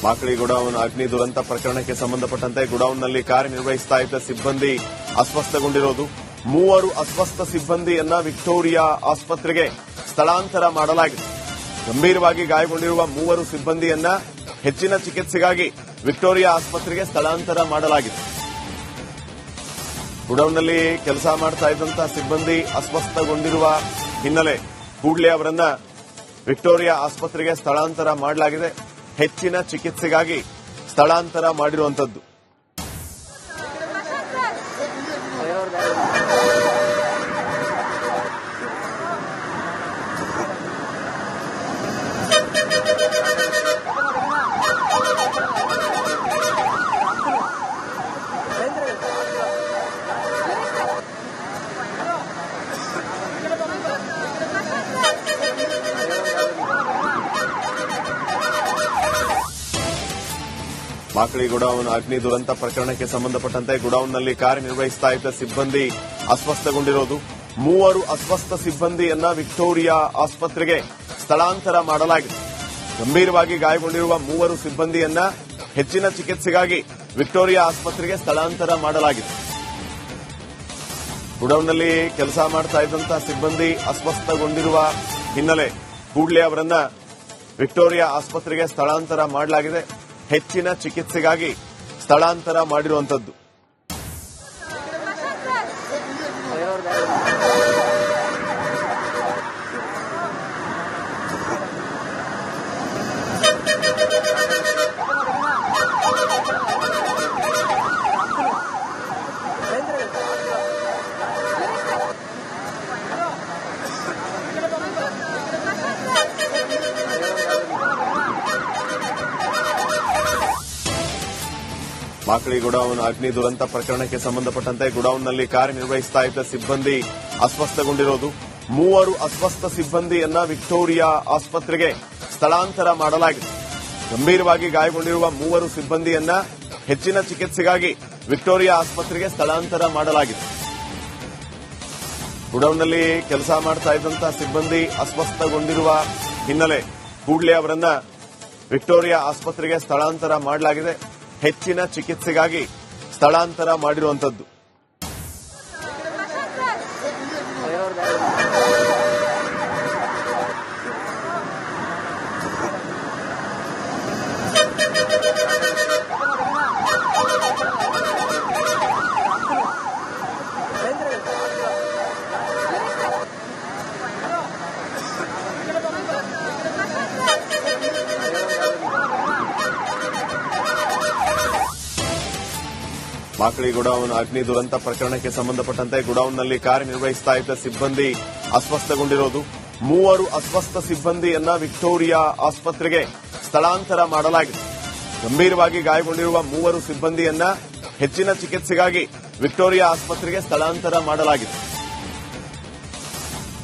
Makali godown ಅಗ್ನಿ ದುರಂತ ಪ್ರಕರಣಕ್ಕೆ ಸಂಬಂಧಪಟ್ಟಂತೆ ಗೋಡೌನ್ನಲ್ಲಿ ಕಾರ್ಯನಿರ್ವಹಿಸ್ತಾ ಇದ್ದ ಸಿಬ್ಬಂದಿ ಅಸ್ವಸ್ಥಗೊಂಡಿರೋದು. 3 ಅಸ್ವಸ್ಥ ಸಿಬ್ಬಂದಿಯನ್ನ ವಿಕ್ಟೋರಿಯಾ ಆಸ್ಪತ್ರೆಗೆ ಸ್ಥಳಾಂತರ ಮಾಡಲಾಗಿದೆ. ಗಂಭೀರವಾಗಿ ಗಾಯಗೊಂಡಿರುವ 3 ಸಿಬ್ಬಂದಿಯನ್ನ ಹೆಚ್ಚಿನ ಚಿಕಿತ್ಸೆಗಾಗಿ ವಿಕ್ಟೋರಿಯಾ ಆಸ್ಪತ್ರೆಗೆ ಸ್ಥಳಾಂತರ ಮಾಡಲಾಗಿದೆ. ಗೋಡೌನ್ನಲ್ಲಿ ಕೆಲಸ ಮಾಡ್ತಾ ಇದ್ದಂತಹ ಸಿಬ್ಬಂದಿ ಅಸ್ವಸ್ಥಗೊಂಡಿರುವ ಹಿನ್ನೆಲೆ ಕೂಡಲೇ ಅವರನ್ನ ವಿಕ್ಟೋರಿಯಾ ಆಸ್ಪತ್ರೆಗೆ ಸ್ಥಳಾಂತರ ಮಾಡಲಾಗಿದೆ. ಹೆಚ್ಚಿನ ಚಿಕಿತ್ಸೆಗಾಗಿ ಸ್ಥಳಾಂತರ ಮಾಡಿರುವಂತದ್ದು. ಮಾಕಳಿ ಗೋಡೌನ್ ಅಗ್ನಿ ದುರಂತ ಪ್ರಕರಣಕ್ಕೆ ಸಂಬಂಧಪಟ್ಟಂತೆ ಗೋಡೌನ್ನಲ್ಲಿ ಕಾರ್ಯನಿರ್ವಹಿಸ್ತಾ ಇದ್ದ ಸಿಬ್ಬಂದಿ ಅಸ್ವಸ್ಥಗೊಂಡಿರೋದು. 3 ಅಸ್ವಸ್ಥ ಸಿಬ್ಬಂದಿಯನ್ನ ವಿಕ್ಟೋರಿಯಾ ಆಸ್ಪತ್ರೆಗೆ ಸ್ಥಳಾಂತರ ಮಾಡಲಾಗಿದೆ. ಗಂಭೀರವಾಗಿ ಗಾಯಗೊಂಡಿರುವ 3 ಸಿಬ್ಬಂದಿಯನ್ನ ಹೆಚ್ಚಿನ ಚಿಕಿತ್ಸೆಗಾಗಿ ವಿಕ್ಟೋರಿಯಾ ಆಸ್ಪತ್ರೆಗೆ ಸ್ಥಳಾಂತರ ಮಾಡಲಾಗಿದೆ. ಗೋಡೌನ್ನಲ್ಲಿ ಕೆಲಸ ಮಾಡ್ತಾ ಇದ್ದಂತಹ ಸಿಬ್ಬಂದಿ ಅಸ್ವಸ್ಥಗೊಂಡಿರುವ ಹಿನ್ನೆಲೆ ಕೂಡಲೇ ಅವರನ್ನ ವಿಕ್ಟೋರಿಯಾ ಆಸ್ಪತ್ರೆಗೆ ಸ್ಥಳಾಂತರ ಮಾಡಲಾಗಿದೆ. ಹೆಚ್ಚಿನ ಚಿಕಿತ್ಸೆಗಾಗಿ ಸ್ಥಳಾಂತರ ಮಾಡಿರುವಂತದ್ದು. ಮಾಕಳಿ ಗೋಡೌನ್ ಅಗ್ನಿ ದುರಂತ ಪ್ರಕರಣಕ್ಕೆ ಸಂಬಂಧಪಟ್ಟಂತೆ ಗೋಡೌನ್ನಲ್ಲಿ ಕಾರ್ಯನಿರ್ವಹಿಸ್ತಾ ಇದ್ದ ಸಿಬ್ಬಂದಿ ಅಸ್ವಸ್ಥಗೊಂಡಿರೋದು. 3 ಅಸ್ವಸ್ಥ ಸಿಬ್ಬಂದಿಯನ್ನ ವಿಕ್ಟೋರಿಯಾ ಆಸ್ಪತ್ರೆಗೆ ಸ್ಥಳಾಂತರ ಮಾಡಲಾಗಿದೆ. ಗಂಭೀರವಾಗಿ ಗಾಯಗೊಂಡಿರುವ 3 ಸಿಬ್ಬಂದಿಯನ್ನ ಹೆಚ್ಚಿನ ಚಿಕಿತ್ಸೆಗಾಗಿ ವಿಕ್ಟೋರಿಯಾ ಆಸ್ಪತ್ರೆಗೆ ಸ್ಥಳಾಂತರ ಮಾಡಲಾಗಿದೆ. ಗೋಡೌನ್ನಲ್ಲಿ ಕೆಲಸ ಮಾಡ್ತಾ ಇದ್ದಂತಹ ಸಿಬ್ಬಂದಿ ಅಸ್ವಸ್ಥಗೊಂಡಿರುವ ಹಿನ್ನೆಲೆ ಕೂಡಲೇ ಅವರನ್ನ ವಿಕ್ಟೋರಿಯಾ ಆಸ್ಪತ್ರೆಗೆ ಸ್ಥಳಾಂತರ ಮಾಡಲಾಗಿದೆ. ಹೆಚ್ಚಿನ ಚಿಕಿತ್ಸೆಗಾಗಿ ಸ್ಥಳಾಂತರ ಮಾಡಿರುವಂತದ್ದು. ಮಾಕಳಿ ಗೋಡೌನ್ ಅಗ್ನಿ ದುರಂತ ಪ್ರಕರಣಕ್ಕೆ ಸಂಬಂಧಪಟ್ಟಂತೆ ಗೋಡೌನ್ನಲ್ಲಿ ಕಾರ್ಯನಿರ್ವಹಿಸ್ತಾ ಇದ್ದ ಸಿಬ್ಬಂದಿ ಅಸ್ವಸ್ಥಗೊಂಡಿರೋದು. 3 ಅಸ್ವಸ್ಥ ಸಿಬ್ಬಂದಿಯನ್ನ ವಿಕ್ಟೋರಿಯಾ ಆಸ್ಪತ್ರೆಗೆ ಸ್ಥಳಾಂತರ ಮಾಡಲಾಗಿದೆ. ಗಂಭೀರವಾಗಿ ಗಾಯಗೊಂಡಿರುವ 3 ಸಿಬ್ಬಂದಿಯನ್ನ ಹೆಚ್ಚಿನ ಚಿಕಿತ್ಸೆಗಾಗಿ ವಿಕ್ಟೋರಿಯಾ ಆಸ್ಪತ್ರೆಗೆ ಸ್ಥಳಾಂತರ ಮಾಡಲಾಗಿದೆ.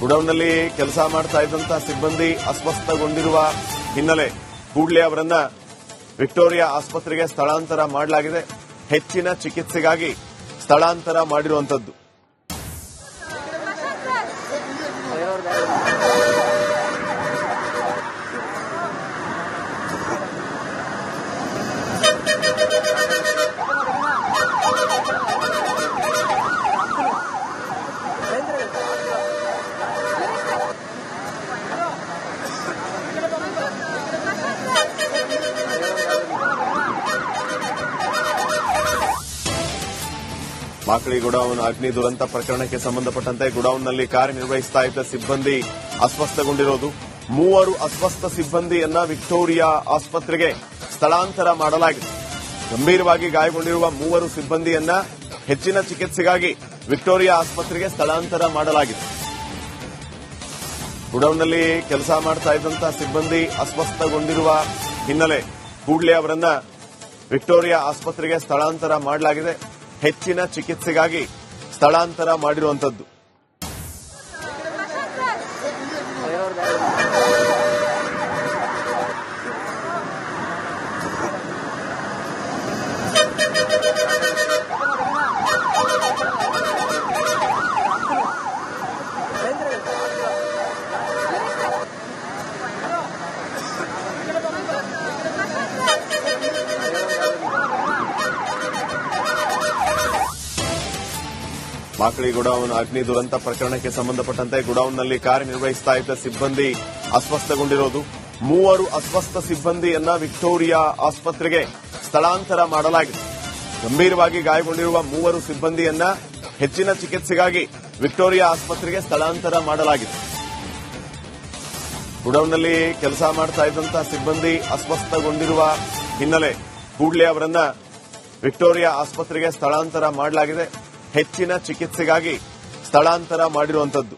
ಗೋಡೌನ್ನಲ್ಲಿ ಕೆಲಸ ಮಾಡ್ತಾ ಇದ್ದಂತಹ ಸಿಬ್ಬಂದಿ ಅಸ್ವಸ್ಥಗೊಂಡಿರುವ ಹಿನ್ನೆಲೆ ಕೂಡಲೇ ಅವರನ್ನ ವಿಕ್ಟೋರಿಯಾ ಆಸ್ಪತ್ರೆಗೆ ಸ್ಥಳಾಂತರ ಮಾಡಲಾಗಿದೆ. ಹೆಚ್ಚಿನ ಚಿಕಿತ್ಸೆಗಾಗಿ ಸ್ಥಳಾಂತರ ಮಾಡಿರುವಂತದ್ದು. ಮಾಕಳಿ ಗೋಡೌನ್ ಅಗ್ನಿ ದುರಂತ ಪ್ರಕರಣಕ್ಕೆ ಸಂಬಂಧಪಟ್ಟಂತೆ ಗೋಡೌನ್ನಲ್ಲಿ ಕಾರ್ಯನಿರ್ವಹಿಸ್ತಾ ಇದ್ದ ಸಿಬ್ಬಂದಿ ಅಸ್ವಸ್ಥಗೊಂಡಿರೋದು. 3 ಅಸ್ವಸ್ಥ ಸಿಬ್ಬಂದಿಯನ್ನ ವಿಕ್ಟೋರಿಯಾ ಆಸ್ಪತ್ರೆಗೆ ಸ್ಥಳಾಂತರ ಮಾಡಲಾಗಿದೆ. ಗಂಭೀರವಾಗಿ ಗಾಯಗೊಂಡಿರುವ 3 ಸಿಬ್ಬಂದಿಯನ್ನ ಹೆಚ್ಚಿನ ಚಿಕಿತ್ಸೆಗಾಗಿ ವಿಕ್ಟೋರಿಯಾ ಆಸ್ಪತ್ರೆಗೆ ಸ್ಥಳಾಂತರ ಮಾಡಲಾಗಿದೆ. ಗೋಡೌನ್ನಲ್ಲಿ ಕೆಲಸ ಮಾಡ್ತಾ ಇದ್ದಂತಹ ಸಿಬ್ಬಂದಿ ಅಸ್ವಸ್ಥಗೊಂಡಿರುವ ಹಿನ್ನೆಲೆ ಕೂಡಲೇ ಅವರನ್ನ ವಿಕ್ಟೋರಿಯಾ ಆಸ್ಪತ್ರೆಗೆ ಸ್ಥಳಾಂತರ ಮಾಡಲಾಗಿದೆ. ಹೆಚ್ಚಿನ ಚಿಕಿತ್ಸೆಗಾಗಿ ಸ್ಥಳಾಂತರ ಮಾಡಿರುವಂತದ್ದು. ಮಾಕಳಿ ಗುಡಾವನ್ ಅಗ್ನಿ ದುರಂತ ಪ್ರಕರಣಕ್ಕೆ ಸಂಬಂಧಪಟ್ಟಂತೆ ಗುಡಾವನ್ನಲ್ಲಿ ಕಾರ್ಯನಿರ್ವಹಿಸ್ತಾ ಇದ್ದ ಸಿಬ್ಬಂದಿ ಅಸ್ವಸ್ಥಗೊಂಡಿರೋದು. 3 ಅಸ್ವಸ್ಥ ಸಿಬ್ಬಂದಿಯನ್ನ ವಿಕ್ಟೋರಿಯಾ ಆಸ್ಪತ್ರೆಗೆ ಸ್ಥಳಾಂತರ ಮಾಡಲಾಗಿದೆ. ಗಂಭೀರವಾಗಿ ಗಾಯಗೊಂಡಿರುವ 3 ಸಿಬ್ಬಂದಿಯನ್ನ ಹೆಚ್ಚಿನ ಚಿಕಿತ್ಸೆಗಾಗಿ ವಿಕ್ಟೋರಿಯಾ ಆಸ್ಪತ್ರೆಗೆ ಸ್ಥಳಾಂತರ ಮಾಡಲಾಗಿದೆ. ಗುಡೌನ್ನಲ್ಲಿ ಕೆಲಸ ಮಾಡ್ತಾ ಇದ್ದಂತಹ ಸಿಬ್ಬಂದಿ ಅಸ್ವಸ್ಥಗೊಂಡಿರುವ ಹಿನ್ನೆಲೆ ಕೂಡಲೇ ಅವರನ್ನ ವಿಕ್ಟೋರಿಯಾ ಆಸ್ಪತ್ರೆಗೆ ಸ್ಥಳಾಂತರ ಮಾಡಲಾಗಿದೆ. ಹೆಚ್ಚಿನ ಚಿಕಿತ್ಸೆಗಾಗಿ ಸ್ಥಳಾಂತರ ಮಾಡಿರುವಂತದ್ದು.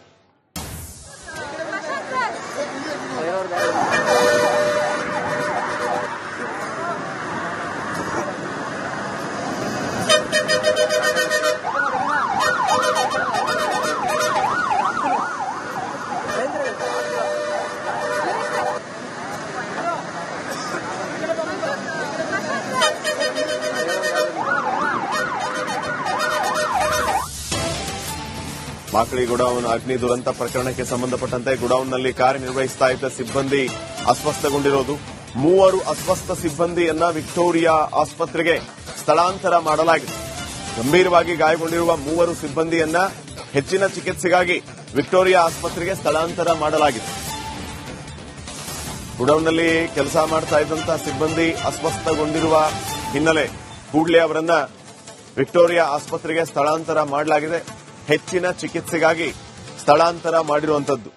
ಮಾಕಳಿ ಗುಡಾವನ್ ಅಗ್ನಿ ದುರಂತ ಪ್ರಕರಣಕ್ಕೆ ಸಂಬಂಧಪಟ್ಟಂತೆ ಗುಡಾವನ್ನಲ್ಲಿ ಕಾರ್ಯನಿರ್ವಹಿಸ್ತಾ ಇದ್ದ ಸಿಬ್ಬಂದಿ ಅಸ್ವಸ್ಥಗೊಂಡಿರೋದು. 3 ಅಸ್ವಸ್ಥ ಸಿಬ್ಬಂದಿಯನ್ನ ವಿಕ್ಟೋರಿಯಾ ಆಸ್ಪತ್ರೆಗೆ ಸ್ಥಳಾಂತರ ಮಾಡಲಾಗಿದೆ. ಗಂಭೀರವಾಗಿ ಗಾಯಗೊಂಡಿರುವ 3 ಸಿಬ್ಬಂದಿಯನ್ನ ಹೆಚ್ಚಿನ ಚಿಕಿತ್ಸೆಗಾಗಿ ವಿಕ್ಟೋರಿಯಾ ಆಸ್ಪತ್ರೆಗೆ ಸ್ಥಳಾಂತರ ಮಾಡಲಾಗಿದೆ. ಗುಡೌನ್ನಲ್ಲಿ ಕೆಲಸ ಮಾಡ್ತಾ ಇದ್ದಂತಹ ಸಿಬ್ಬಂದಿ ಅಸ್ವಸ್ಥಗೊಂಡಿರುವ ಹಿನ್ನೆಲೆ ಕೂಡಲೇ ಅವರನ್ನ ವಿಕ್ಟೋರಿಯಾ ಆಸ್ಪತ್ರೆಗೆ ಸ್ಥಳಾಂತರ ಮಾಡಲಾಗಿದೆ. ಹೆಚ್ಚಿನ ಚಿಕಿತ್ಸೆಗಾಗಿ ಸ್ಥಳಾಂತರ ಮಾಡಿರುವಂತದ್ದು.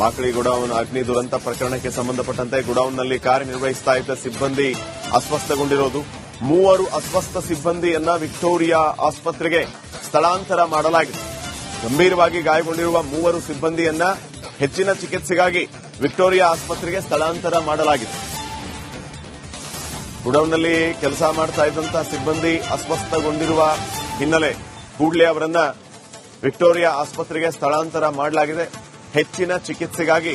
ಮಾಕಳಿ ಗುಡಾವನ್ ಅಗ್ನಿ ದುರಂತ ಪ್ರಕರಣಕ್ಕೆ ಸಂಬಂಧಪಟ್ಟಂತೆ ಗುಡಾವನ್ನಲ್ಲಿ ಕಾರ್ಯನಿರ್ವಹಿಸ್ತಾ ಇದ್ದ ಸಿಬ್ಬಂದಿ ಅಸ್ವಸ್ಥಗೊಂಡಿರೋದು. 3 ಅಸ್ವಸ್ಥ ಸಿಬ್ಬಂದಿಯನ್ನ ವಿಕ್ಟೋರಿಯಾ ಆಸ್ಪತ್ರೆಗೆ ಸ್ಥಳಾಂತರ ಮಾಡಲಾಗಿದೆ. ಗಂಭೀರವಾಗಿ ಗಾಯಗೊಂಡಿರುವ 3 ಸಿಬ್ಬಂದಿಯನ್ನ ಹೆಚ್ಚಿನ ಚಿಕಿತ್ಸೆಗಾಗಿ ವಿಕ್ಟೋರಿಯಾ ಆಸ್ಪತ್ರೆಗೆ ಸ್ಥಳಾಂತರ ಮಾಡಲಾಗಿದೆ. ಗುಡೌನ್ನಲ್ಲಿ ಕೆಲಸ ಮಾಡ್ತಾ ಇದ್ದಂತಹ ಸಿಬ್ಬಂದಿ ಅಸ್ವಸ್ಥಗೊಂಡಿರುವ ಹಿನ್ನೆಲೆ ಕೂಡಲೇ ಅವರನ್ನ ವಿಕ್ಟೋರಿಯಾ ಆಸ್ಪತ್ರೆಗೆ ಸ್ಥಳಾಂತರ ಮಾಡಲಾಗಿದೆ. ಹೆಚ್ಚಿನ ಚಿಕಿತ್ಸೆಗಾಗಿ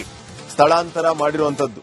ಸ್ಥಳಾಂತರ ಮಾಡಿರುವಂತದ್ದು.